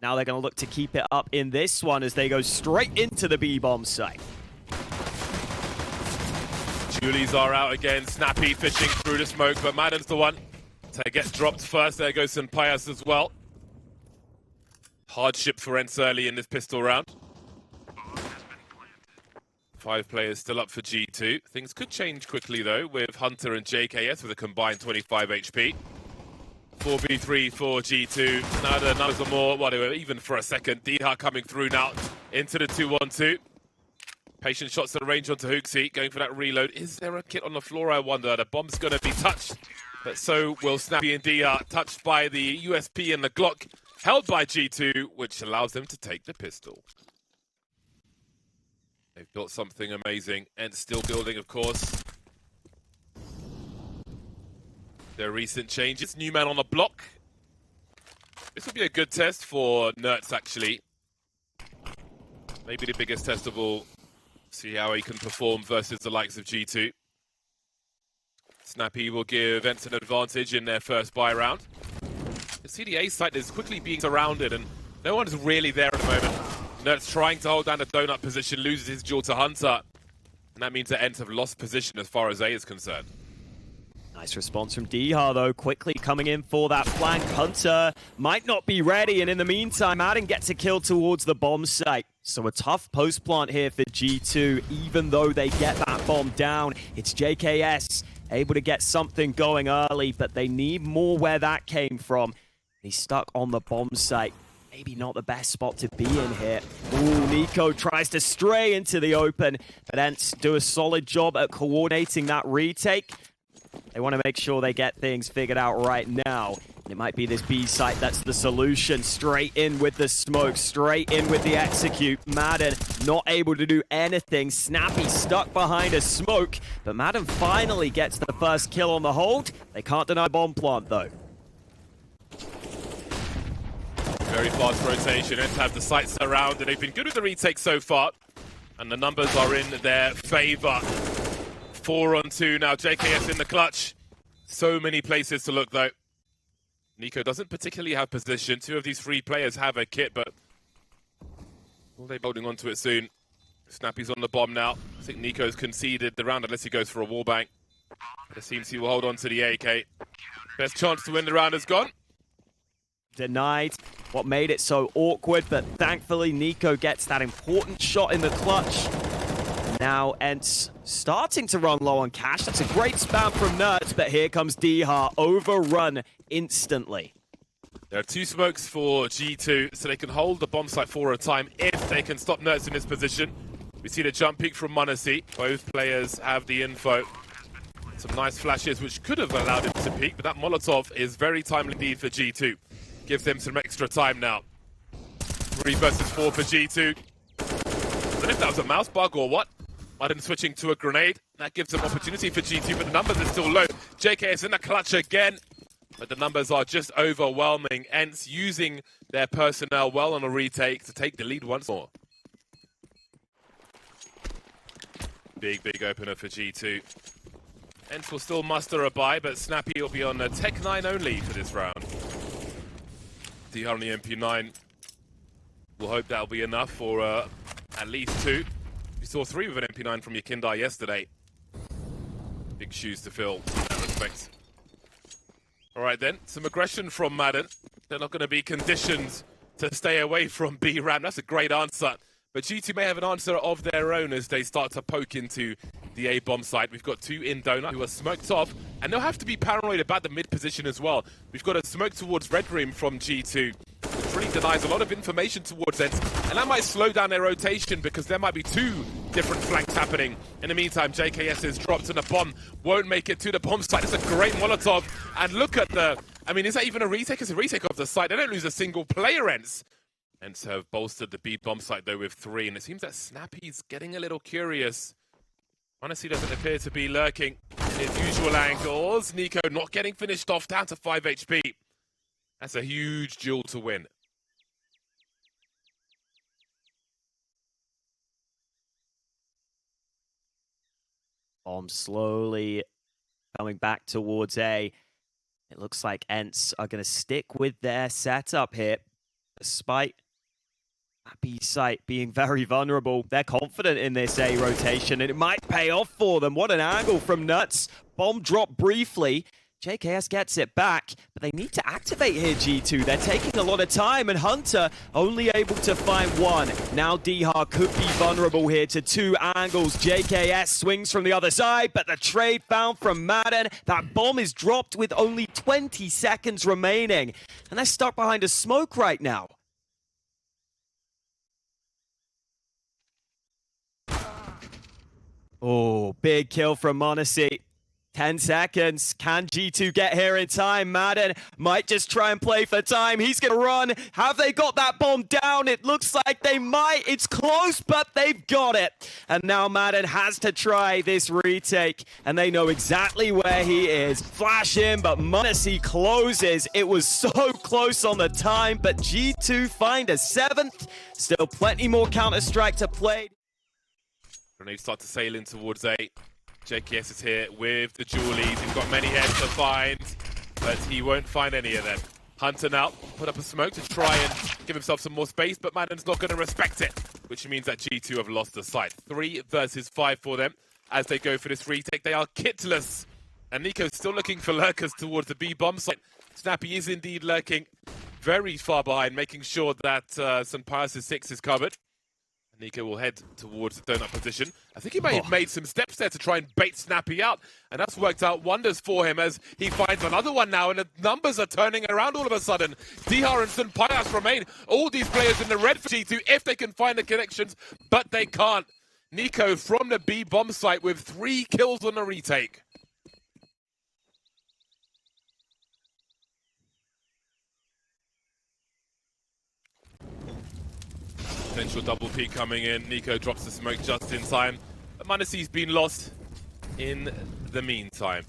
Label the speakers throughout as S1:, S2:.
S1: Now they're going to look to keep it up in this one as they go straight into the B-bomb site.
S2: Julies are out again, Snappy fishing through the smoke, but maden's the one to get dropped first. There goes Senpaias as well. Hardship for ENCE early in this pistol round. 5 players still up for G2. Things could change quickly though, with Hunter and JKS with a combined 25 HP. 4v3 for G2. Now the numbers are more, whatever, even for a second. Diha coming through now into the 2-1-2. Patient shots at range onto HooXi, going for that reload. Is there a kit on the floor, I wonder? The bomb's going to be touched, but so will Snappy and Diha, touched by the USP and the Glock, held by G2, which allows them to take the pistol. They've built something amazing, and still building, of course. Their recent changes. New man on the block. This will be a good test for ENCE, actually. Maybe the biggest test of all. See how he can perform versus the likes of G2. Snappy will give ENCE an advantage in their first buy round. The CDA site is quickly being surrounded, and no one's really there at the moment. ENCE trying to hold down the donut position, loses his duel to Hunter. And that means that ENCE have lost position as far as A is concerned.
S1: Nice response from Diha, though, quickly coming in for that flank. Hunter might not be ready, and in the meantime, maden gets a kill towards the bomb site. So a tough post plant here for G2, even though they get that bomb down. It's JKS able to get something going early, but they need more where that came from. He's stuck on the bomb site. Maybe not the best spot to be in here. Ooh, Nico tries to stray into the open, but ENCE do a solid job at coordinating that retake. They want to make sure they get things figured out right now. It might be this B site that's the solution. Straight in with the smoke, straight in with the execute. Maden not able to do anything. Snappy stuck behind a smoke, but maden finally gets the first kill on the hold. They can't deny bomb plant though.
S2: Very fast rotation. ENCE have the sights surrounded. They've been good with the retake so far, and the numbers are in their favor. 4-on-2 now. JKS in the clutch. So many places to look though. Nico doesn't particularly have position. 2 of these 3 players have a kit, but will they be holding on to it soon? Snappy's on the bomb now. I think Nico's conceded the round unless he goes for a wallbang. It seems he will hold on to the AK. Best chance to win the round is gone.
S1: Denied. What made it so awkward, but thankfully Nico gets that important shot in the clutch. Now ENCE starting to run low on cash. That's a great spam from ENCE, but here comes Diha, overrun instantly.
S2: There are 2 smokes for G2, so they can hold the bomb site for a time if they can stop ENCE in this position. We see the jump peek from Munisi. Both players have the info. Some nice flashes which could have allowed him to peek, but that Molotov is very timely indeed for G2. Gives them some extra time now. 3 versus 4 for G2. I don't know if that was a mouse bug or what. maden switching to a grenade. That gives them opportunity for G2, but the numbers are still low. JKS in the clutch again, but the numbers are just overwhelming. ENCE using their personnel well on a retake to take the lead once more. Big opener for G2. ENCE will still muster a buy, but Snappy will be on a Tech 9 only for this round. Diha on the MP9. We'll hope that'll be enough for at least 2. We saw 3 with an MP9 from Yakindar yesterday. Big shoes to fill in that respect. Alright then, some aggression from maden. They're not going to be conditioned to stay away from B-Ram. That's a great answer. But G2 may have an answer of their own as they start to poke into the A-bomb site. We've got 2 in donut who are smoked off, and they'll have to be paranoid about the mid position as well. We've got a smoke towards Red Room from G2, which really denies a lot of information towards ENCE, and that might slow down their rotation because there might be 2 different flanks happening. In the meantime, JKS is dropped and the bomb won't make it to the bomb site. It's a great Molotov, and look at the... I mean, is that even a retake? It's a retake of the site. They don't lose a single player, ENCE. ENCE have bolstered the B bomb site though with 3, and it seems that Snappy's getting a little curious. Honestly, doesn't appear to be lurking in his usual angles. Nico not getting finished off, down to 5 HP. That's a huge duel to win.
S1: Bomb slowly coming back towards A. It looks like ENCE are going to stick with their setup here. despite that B site being very vulnerable, they're confident in this A rotation, and it might pay off for them. What an angle from Nuts. Bomb drop briefly. JKS gets it back, but they need to activate here, G2. They're taking a lot of time, and Hunter only able to find one. Now Dihar could be vulnerable here to two angles. JKS swings from the other side, but the trade found from maden. That bomb is dropped with only 20 seconds remaining, and they're stuck behind a smoke right now. Oh, big kill from m0NESY. 10 seconds. Can G2 get here in time? maden might just try and play for time. He's going to run. Have they got that bomb down? It looks like they might. It's close, but they've got it. And now maden has to try this retake, and they know exactly where he is. Flash in, but m0NESY closes. It was so close on the time, but G2 find a 7th. Still plenty more Counter-Strike to play.
S2: Grenades start to sail in towards A. JKS is here with the Julies. He's got many heads to find, but he won't find any of them. Hunter now put up a smoke to try and give himself some more space, but maden's not going to respect it, which means that G2 have lost the site. 3 versus 5 for them as they go for this retake. They are kitless, and NiKo's still looking for lurkers towards the B bomb site. Snappy is indeed lurking very far behind, making sure that St. Pius' 6 is covered. NiKo will head towards the donut position. I think he may have made some steps there to try and bait Snappy out, and that's worked out wonders for him as he finds another one now, and the numbers are turning around all of a sudden. Dihar and St. Pius remain all these players in the red for G2 if they can find the connections, but they can't. NiKo from the B bomb site with 3 kills on the retake. Potential double peek coming in. NiKo drops the smoke just in time. But m0NESY's been lost in the meantime.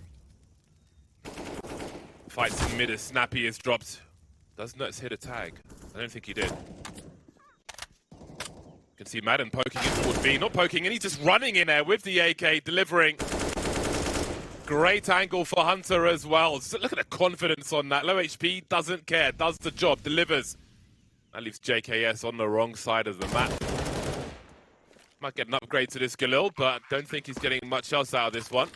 S2: Fights in mid as Snappy is dropped. Does Nuts hit a tag? I don't think he did. You can see maden poking in towards B. Not poking in, he's just running in there with the AK, delivering. Great angle for Hunter as well. So look at the confidence on that. Low HP, doesn't care, does the job, delivers. That leaves JKS on the wrong side of the map. Might get an upgrade to this Galil, but don't think he's getting much else out of this one.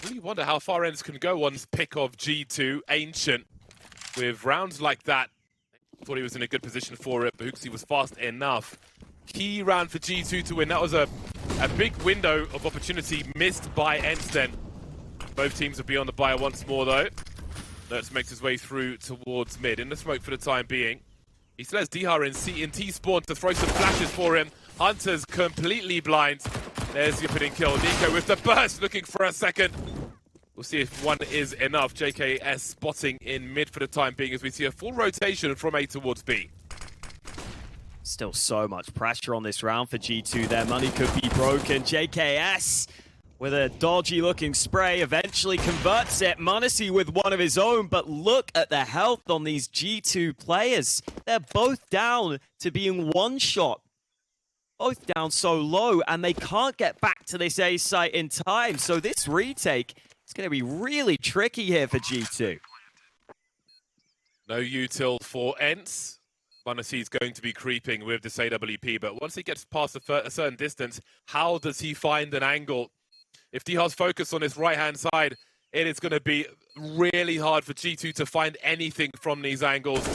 S2: Really wonder how far ENCE can go on this pick of G2, Ancient. With rounds like that, thought he was in a good position for it, but HooXi was fast enough. Key round for G2 to win. That was a big window of opportunity missed by ENCE then. Both teams will be on the buy once more though. Nuts makes his way through towards mid, in the smoke for the time being. He still has Dihar in C and T spawn to throw some flashes for him. Hunter's completely blind. There's the opening kill. NiKo with the burst, looking for a second. We'll see if one is enough. JKS spotting in mid for the time being as we see a full rotation from A towards B.
S1: Still so much pressure on this round for G2. Their money could be broken. JKS with a dodgy looking spray eventually converts it. m0NESY with one of his own, but look at the health on these G2 players. They're both down to being one shot. Both down so low, and they can't get back to this A site in time. So this retake is going to be really tricky here for G2.
S2: No util for ENCE. m0NESY is going to be creeping with this AWP, but once he gets past a certain distance, how does he find an angle? If Dihar's focused on his right-hand side, it is going to be really hard for G2 to find anything from these angles.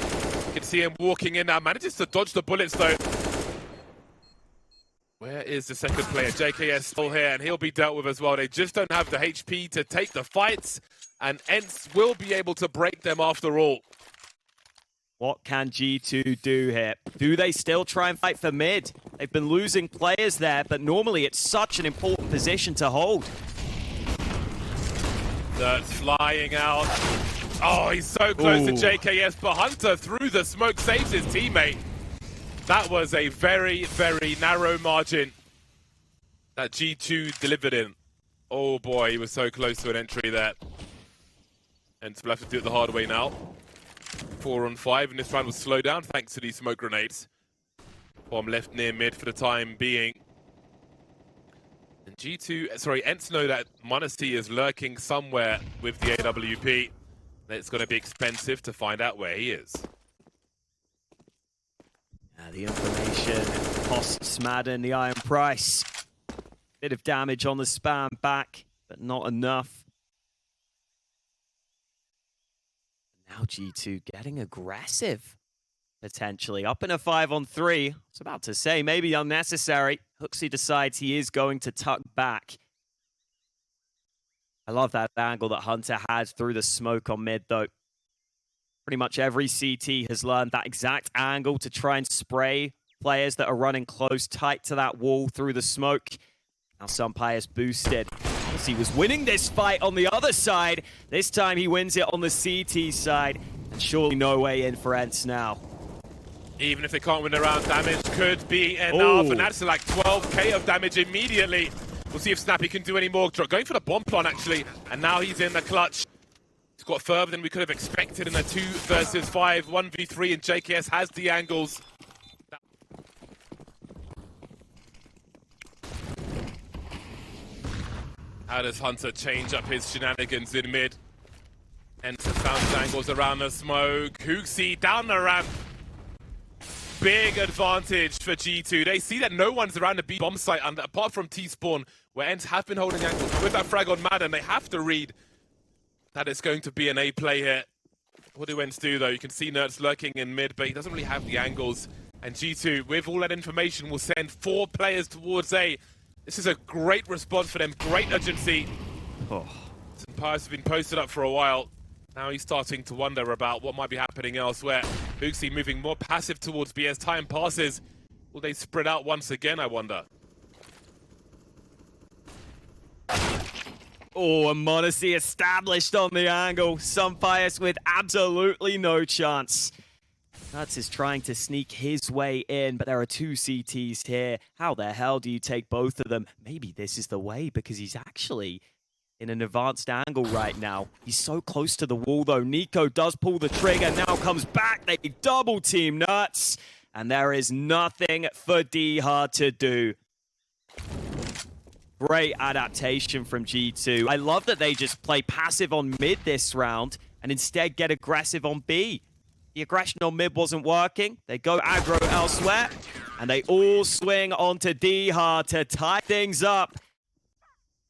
S2: You can see him walking in now, manages to dodge the bullets though. Where is the second player? JKS still here, and he'll be dealt with as well. They just don't have the HP to take the fights, and ENCE will be able to break them after all.
S1: What can G2 do here? Do they still try and fight for mid? They've been losing players there, but normally it's such an important position to hold.
S2: That's flying out. Oh, he's so close to JKS, but Hunter through the smoke saves his teammate. That was a very, very narrow margin that G2 delivered in. Oh boy, he was so close to an entry there. And we'll have to do it the hard way now. 4 on 5, and this round will slow down thanks to these smoke grenades. Bomb left near mid for the time being. And ENCE know that m0NESY is lurking somewhere with the AWP. It's going to be expensive to find out where he is.
S1: The information costs maden the iron price. Bit of damage on the spam back, but not enough. Now G2 getting aggressive, potentially. Up in a 5-on-3. I was about to say, maybe unnecessary. HooXi decides he is going to tuck back. I love that angle that Hunter had through the smoke on mid, though. Pretty much every CT has learned that exact angle to try and spray players that are running close, tight to that wall through the smoke. Now Sunpire's boosted. He was winning this fight on the other side. This time he wins it on the CT side. And surely no way in for ENCE now.
S2: Even if they can't win the round, damage could be enough.
S1: Ooh.
S2: And that's like 12k of damage immediately. We'll see if Snappy can do any more. Going for the bomb plant, actually. And now he's in the clutch. He's got further than we could have expected in a 2 versus 5, 1v3, and JKS has the angles. How does Hunter change up his shenanigans in mid? ENCE found his angles around the smoke. HooXi down the ramp. Big advantage for G2. They see that no one's around the B bomb site apart from T-Spawn, where ENCE have been holding angles. With that frag on maden, they have to read that it's going to be an A play here. What do ENCE do, though? You can see Nerds lurking in mid, but he doesn't really have the angles. And G2, with all that information, will send 4 players towards A. This is a great response for them, great urgency. Sunpire has been posted up for a while. Now he's starting to wonder about what might be happening elsewhere. HooXi moving more passive towards B as time passes. Will they spread out once again, I wonder?
S1: Oh, and Modesty established on the angle. Sunfire with absolutely no chance. Nuts is trying to sneak his way in, but there are 2 CTs here. How the hell do you take both of them? Maybe this is the way, because he's actually in an advanced angle right now. He's so close to the wall, though. Nico does pull the trigger, now comes back. They double team Nuts, and there is nothing for D-Hard to do. Great adaptation from G2. I love that they just play passive on mid this round and instead get aggressive on B. The aggression on mid wasn't working. They go aggro elsewhere, and they all swing onto D-Hard to tie things up.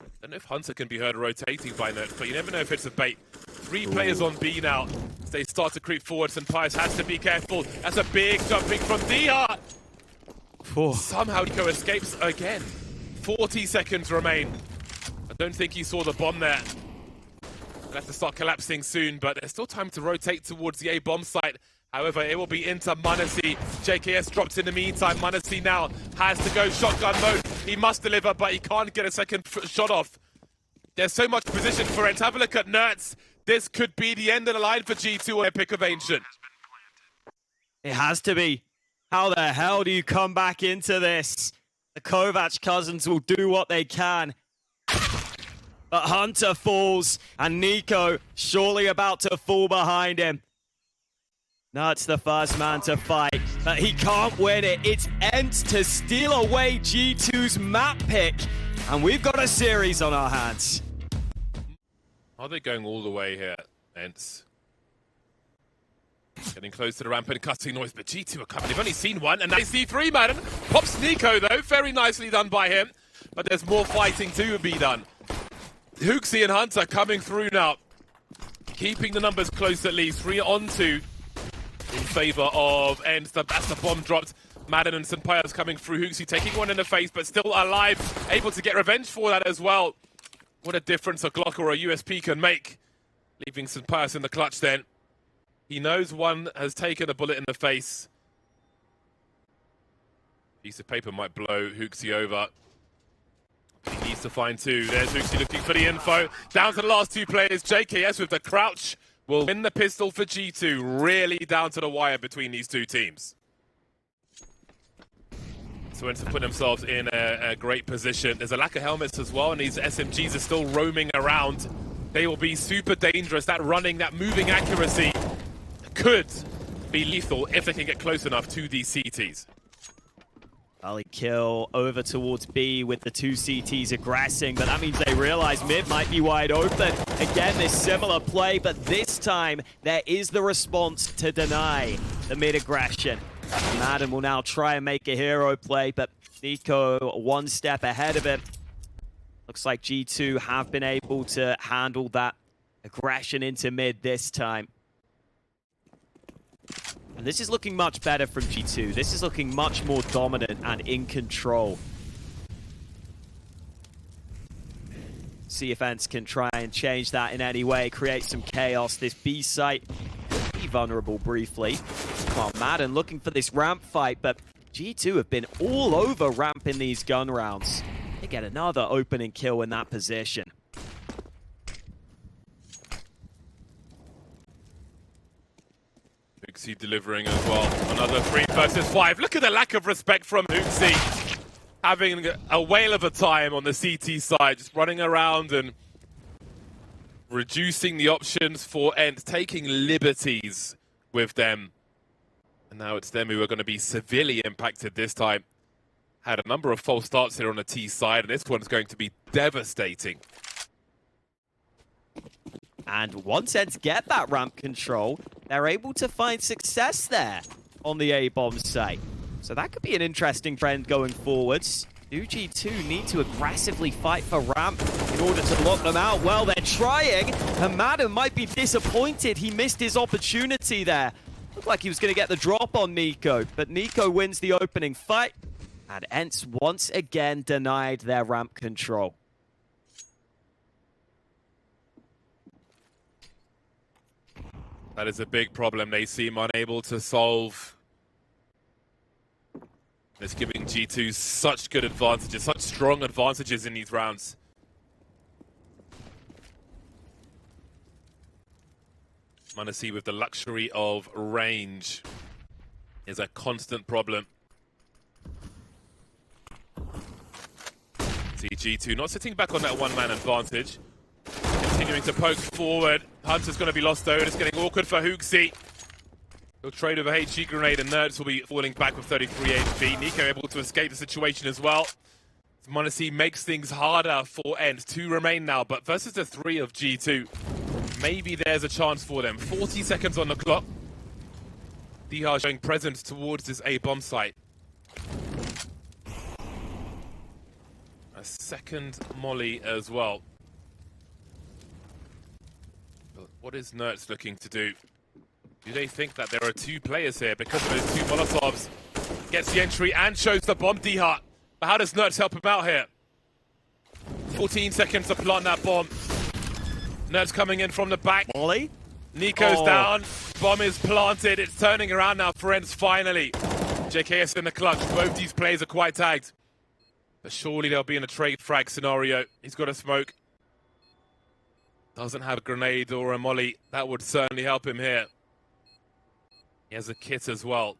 S2: I don't know if Hunter can be heard rotating by Nerds, but you never know if it's a bait. 3 players on B now. As they start to creep forward, Sunpire has to be careful. That's a big jumping from D-Hard. Somehow Nico escapes again. 40 seconds remain. I don't think he saw the bomb there. They'll have to start collapsing soon, but there's still time to rotate towards the A bomb site. However, it will be into maden. JKS drops in the meantime. maden now has to go shotgun mode. He must deliver, but he can't get a second shot off. There's so much position for ENCE. Have a look at Nerds. This could be the end of the line for G2 on Epic of Ancient.
S1: It has to be. How the hell do you come back into this? The Kovac cousins will do what they can. But Hunter falls, and Nico surely about to fall behind him. Nuts the first man to fight, but he can't win it. It's ENCE to steal away G2's map pick, and we've got a series on our hands.
S2: Are they going all the way here, ENCE? Getting close to the ramp and cutting noise, but G2 are coming. They've only seen one, and they see 3 maden. Pops Nico, though. Very nicely done by him. But there's more fighting to be done. HooXi and Hunter coming through now. Keeping the numbers close at least. 3 on 2 in favor of ENCE. That's the bomb dropped. maden and Sunpire's coming through. HooXi taking one in the face, but still alive. Able to get revenge for that as well. What a difference a Glock or a USP can make. Leaving Sunpire in the clutch then. He knows one has taken a bullet in the face. Piece of paper might blow HooXi over. He needs to find 2. There's HooXi looking for the info. Down to the last 2 players. JKS with the crouch will win the pistol for G2. Really down to the wire between these 2 teams. So ENCE put themselves in a great position. There's a lack of helmets as well, and these SMGs are still roaming around. They will be super dangerous. That running, that moving accuracy could be lethal if they can get close enough to these CTs.
S1: Early kill over towards B with the 2 CTs aggressing, but that means they realize mid might be wide open. Again, this similar play, but this time there is the response to deny the mid aggression. Maden will now try and make a hero play, but NiKo one step ahead of it. Looks like G2 have been able to handle that aggression into mid this time. And this is looking much better from G2. This is looking much more dominant and in control. See if ENCE can try and change that in any way, create some chaos. This B site be vulnerable briefly. Well, maden looking for this ramp fight, but G2 have been all over ramp in these gun rounds. They get another opening kill in that position.
S2: HooXi delivering as well. Another 3 versus 5. Look at the lack of respect from HooXi. Having a whale of a time on the CT side, just running around and reducing the options for ENCE, taking liberties with them. And now it's them who are going to be severely impacted this time. Had a number of false starts here on the T side, and this one's going to be devastating.
S1: And once ENCE get that ramp control, they're able to find success there on the A-bomb site. So that could be an interesting trend going forwards. Do G2 need to aggressively fight for ramp in order to lock them out? Well, they're trying, and maden might be disappointed. He missed his opportunity there. Looked like he was going to get the drop on NiKo, but NiKo wins the opening fight, and ENCE once again denied their ramp control.
S2: That is a big problem they seem unable to solve. It's giving G2 such good advantages, such strong advantages in these rounds. m0NESY with the luxury of range is a constant problem. See G2 not sitting back on that one-man advantage. Continuing to poke forward. Hunter's going to be lost though, and it's getting awkward for HooXi. He'll trade over HG grenade, and Nerds will be falling back with 33 HP. NiKo able to escape the situation as well. m0NESY makes things harder for ENCE. 2 remain now, but versus the 3 of G2, maybe there's a chance for them. 40 seconds on the clock. Dihar showing presence towards this A-bomb site. A second molly as well. But what is Nerds looking to do? Do they think that there are 2 players here because of those 2 Molotovs? Gets the entry and shows the bomb, Dihar. But how does Nerds help him out here? 14 seconds to plant that bomb. Nerds coming in from the back.
S1: Molly?
S2: NiKo's down. Bomb is planted. It's turning around now for ENCE finally. JKS in the clutch. Both these players are quite tagged. But surely they'll be in a trade frag scenario. He's got a smoke. Doesn't have a grenade or a molly. That would certainly help him here. He has a kit as well.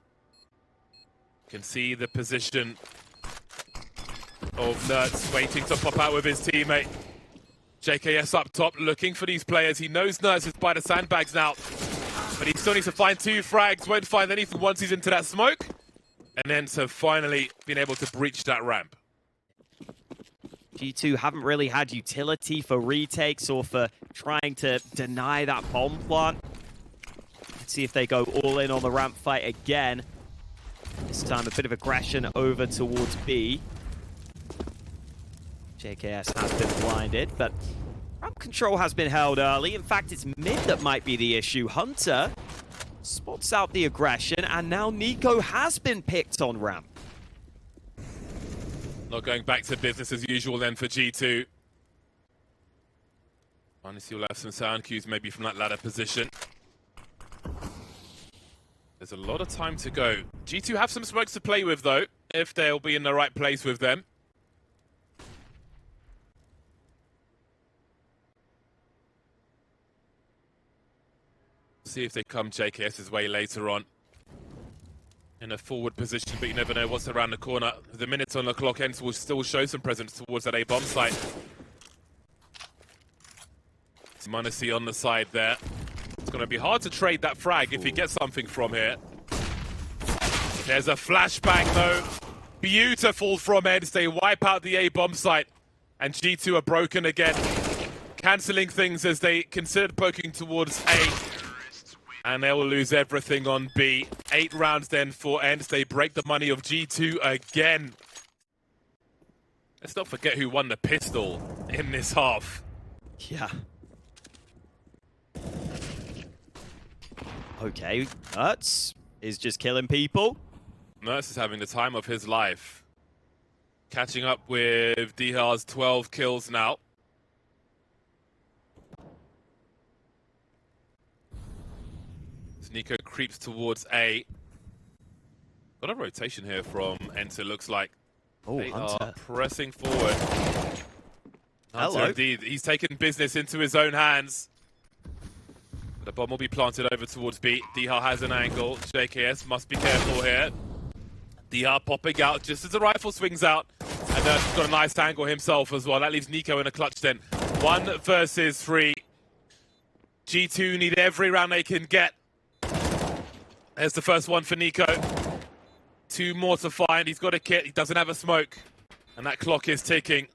S2: Can see the position of Nerds waiting to pop out with his teammate. JKS up top looking for these players. He knows Nerds is by the sandbags now. But he still needs to find 2 frags. Won't find anything once he's into that smoke. And then to finally being able to breach that ramp.
S1: G2 haven't really had utility for retakes or for trying to deny that bomb plant. Let's see if they go all in on the ramp fight again. This time a bit of aggression over towards B. JKS has been blinded, but ramp control has been held early. In fact, it's mid that might be the issue. Hunter spots out the aggression, and now NiKo has been picked on ramp.
S2: Not going back to business as usual then for G2. m0NESY will have some sound cues maybe from that ladder position. There's a lot of time to go. G2 have some smokes to play with though, if they'll be in the right place with them. See if they come JKS's way later on. In a forward position, but you never know what's around the corner. The minutes on the clock, ENCE will still show some presence towards that A-bomb site. m0NESY on the side there. It's going to be hard to trade that frag if he gets something from here. There's a flashbang though. Beautiful from ENCE. They wipe out the A-bomb site. And G2 are broken again. Cancelling things as they considered poking towards A. And they will lose everything on B. 8 rounds then for ENCE. They break the money of G2 again. Let's not forget who won the pistol in this half.
S1: Yeah. Okay, ENCE is just killing people.
S2: ENCE is having the time of his life. Catching up with Dihar's 12 kills now. Nico creeps towards A. Got a rotation here from ENCE, it looks like.
S1: Oh,
S2: they
S1: Hunter.
S2: are pressing forward.
S1: Hello.
S2: Hunter, indeed, he's taken business into his own hands. The bomb will be planted over towards B. Dihar has an angle. JKS must be careful here. Dihar popping out just as the rifle swings out. And he's got a nice angle himself as well. That leaves Nico in a clutch then. 1 versus 3. G2 need every round they can get. There's the first one for Nico. 2 more to find. He's got a kit. He doesn't have a smoke. And that clock is ticking.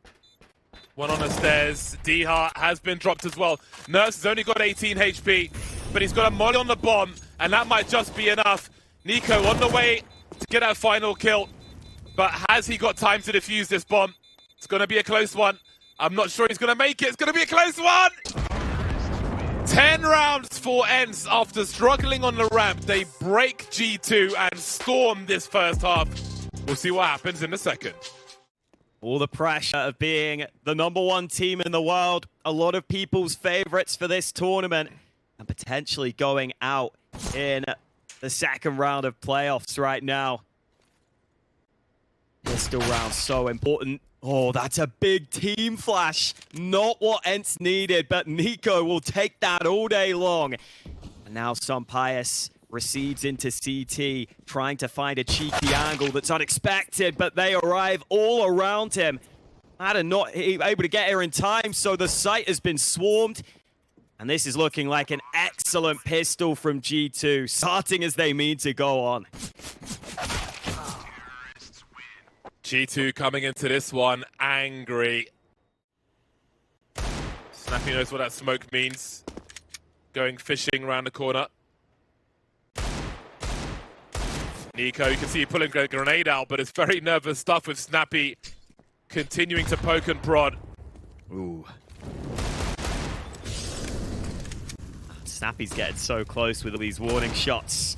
S2: 1 on the stairs. Dihar has been dropped as well. Nurse has only got 18 HP, but he's got a molly on the bomb, and that might just be enough. Nico on the way to get that final kill, but has he got time to defuse this bomb? It's going to be a close one. I'm not sure he's going to make it. It's going to be a close one! 10 rounds for ENCE after struggling on the ramp. They break G2 and storm this first half. We'll see what happens in the second.
S1: All the pressure of being the #1 team in the world. A lot of people's favorites for this tournament. And potentially going out in the second round of playoffs right now. Pistol round so important. Oh, that's a big team flash. Not what ENCE needed, but Nico will take that all day long. And now Pius recedes into CT, trying to find a cheeky angle that's unexpected, but they arrive all around him. Maden not able to get here in time, so the site has been swarmed. And this is looking like an excellent pistol from G2, starting as they mean to go on.
S2: G2 coming into this one angry. Snappy knows what that smoke means. Going fishing around the corner. Nico, you can see pulling a grenade out, but it's very nervous stuff with Snappy continuing to poke and prod.
S1: Ooh. Snappy's getting so close with all these warning shots.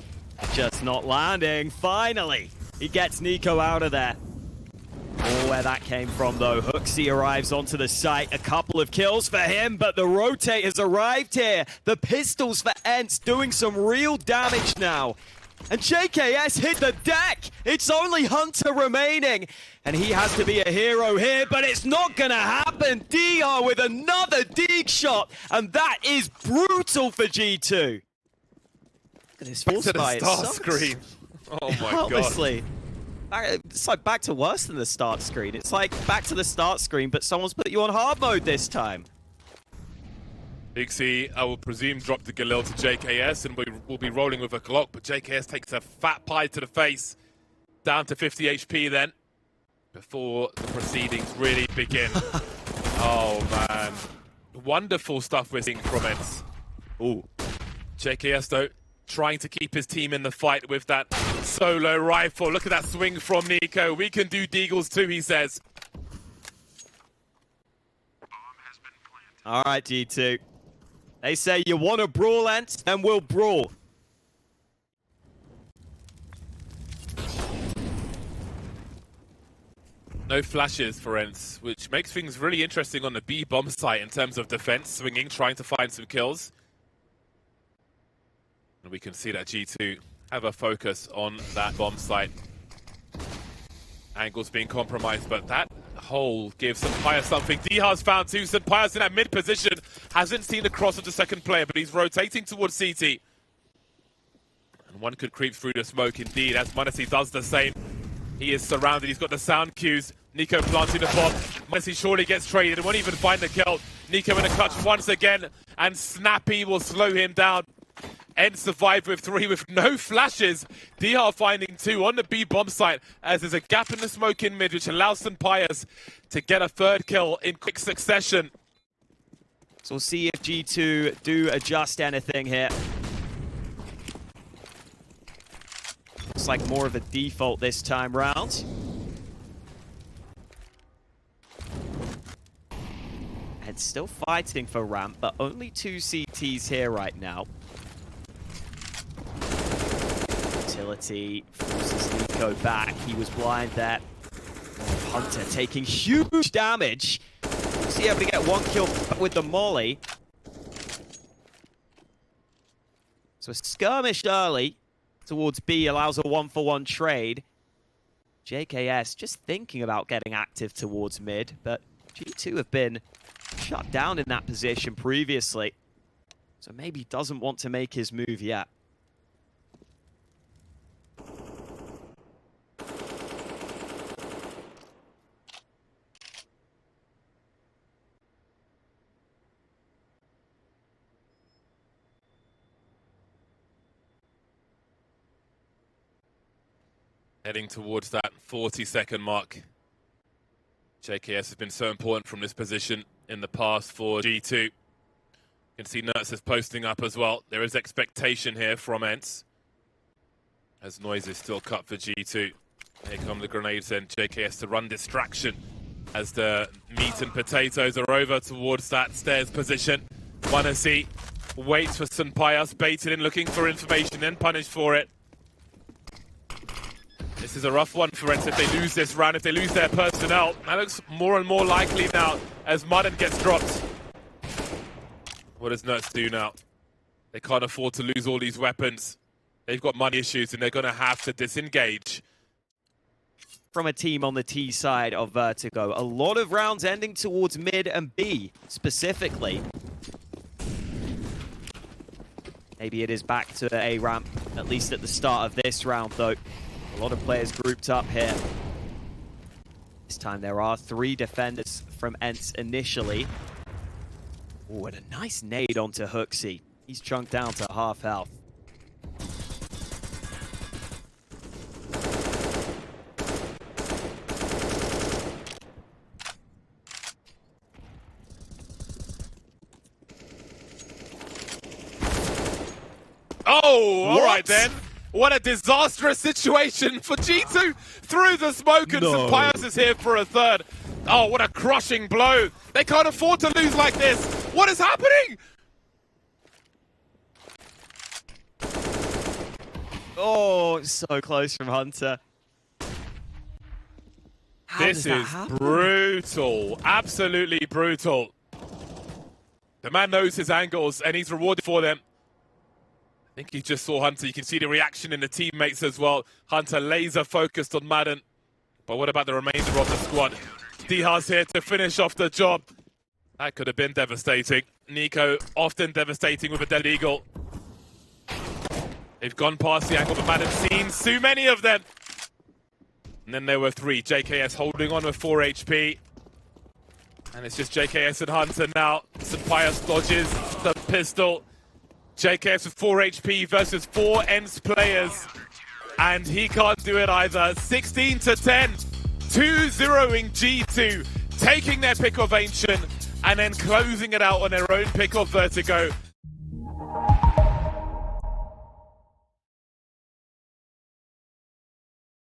S1: Just not landing. Finally, he gets Nico out of there. Oh, where that came from, though. HooXi arrives onto the site. A couple of kills for him, but the rotate has arrived here. The pistols for ENCE doing some real damage now. And JKS hit the deck. It's only Hunter remaining. And he has to be a hero here, but it's not going to happen. DR with another dig shot. And that is brutal for G2. Look at this
S2: Back to the
S1: Force
S2: start screen. Oh my god.
S1: Honestly. It's like back to worse than the start screen. It's like back to the start screen, but someone's put you on hard mode this time.
S2: HooXi, I will presume, dropped the Galil to JKS, and we will be rolling with a clock, but JKS takes a fat pie to the face. Down to 50 HP then, before the proceedings really begin. Oh man. Wonderful stuff we're seeing from ENCE. Ooh. JKS though, trying to keep his team in the fight with that solo rifle. Look at that swing from Nico. We can do deagles too, he says.
S1: All right, G2. They say you want to brawl, ENCE, and we'll brawl.
S2: No flashes for ENCE, which makes things really interesting on the B bomb site in terms of defense, swinging, trying to find some kills. And we can see that G2 have a focus on that bomb site. Angles being compromised, but that hole gives Pius something. Dihar's found two. Pius in that mid position. Hasn't seen the cross of the second player, but he's rotating towards CT. And one could creep through the smoke indeed, as m0NESY does the same. He is surrounded. He's got the sound cues. Nico planting the bomb. m0NESY surely gets traded. It won't even find the kill. Nico in a clutch once again, and Snappy will slow him down. ENCE survived with 3 with no flashes. Dihar finding 2 on the B bomb site, as there's a gap in the smoke in mid, which allows Pius to get a 3rd kill in quick succession.
S1: So we'll see if G2 do adjust anything here. Looks like more of a default this time round. And still fighting for ramp, but only 2 CTs here right now. Utility forces Nico back. He was blind there. Hunter taking huge damage. Was he able to get 1 kill with the molly? So a skirmish early towards B allows a 1-for-1 trade. JKS just thinking about getting active towards mid, but G2 have been shut down in that position previously. So maybe doesn't want to make his move yet.
S2: Heading towards that 40-second mark. JKS has been so important from this position in the past for G2. You can see ENCE is posting up as well. There is expectation here from ENCE. As noise is still cut for G2. Here come the grenades and JKS to run distraction as the meat and potatoes are over towards that stairs position. Wanasi waits for Sunpayas, baited in, looking for information, then punished for it. This is a rough one for ENCE if they lose this round, if they lose their personnel. That looks more and more likely now as maden gets dropped. What does ENCE do now? They can't afford to lose all these weapons. They've got money issues and they're going to have to disengage.
S1: From a team on the T side of Vertigo, a lot of rounds ending towards mid and B specifically. Maybe it is back to A ramp, at least at the start of this round though. A lot of players grouped up here. This time there are 3 defenders from ENCE initially. Oh, and a nice nade onto HooXi. He's chunked down to half health.
S2: Oh, all right then. What a disastrous situation for G2 through the smoke, and Sunpayas is here for a third. Oh, what a crushing blow. They can't afford to lose like this. What is happening?
S1: Oh, so close from Hunter.
S2: This is brutal. Absolutely brutal. The man knows his angles and he's rewarded for them. I think he just saw Hunter. You can see the reaction in the teammates as well. Hunter laser focused on maden. But what about the remainder of the squad? Diha's here to finish off the job. That could have been devastating. Nico often devastating with a dead eagle. They've gone past the angle, but maden's seen too many of them. And then there were 3. JKS holding on with 4 HP. And it's just JKS and Hunter now. Sunpayas dodges the pistol. JKS with 4 HP versus 4 ENCE players. And he can't do it either. 16-10. 2-0ing G2. Taking their pick of Ancient and then closing it out on their own pick of Vertigo.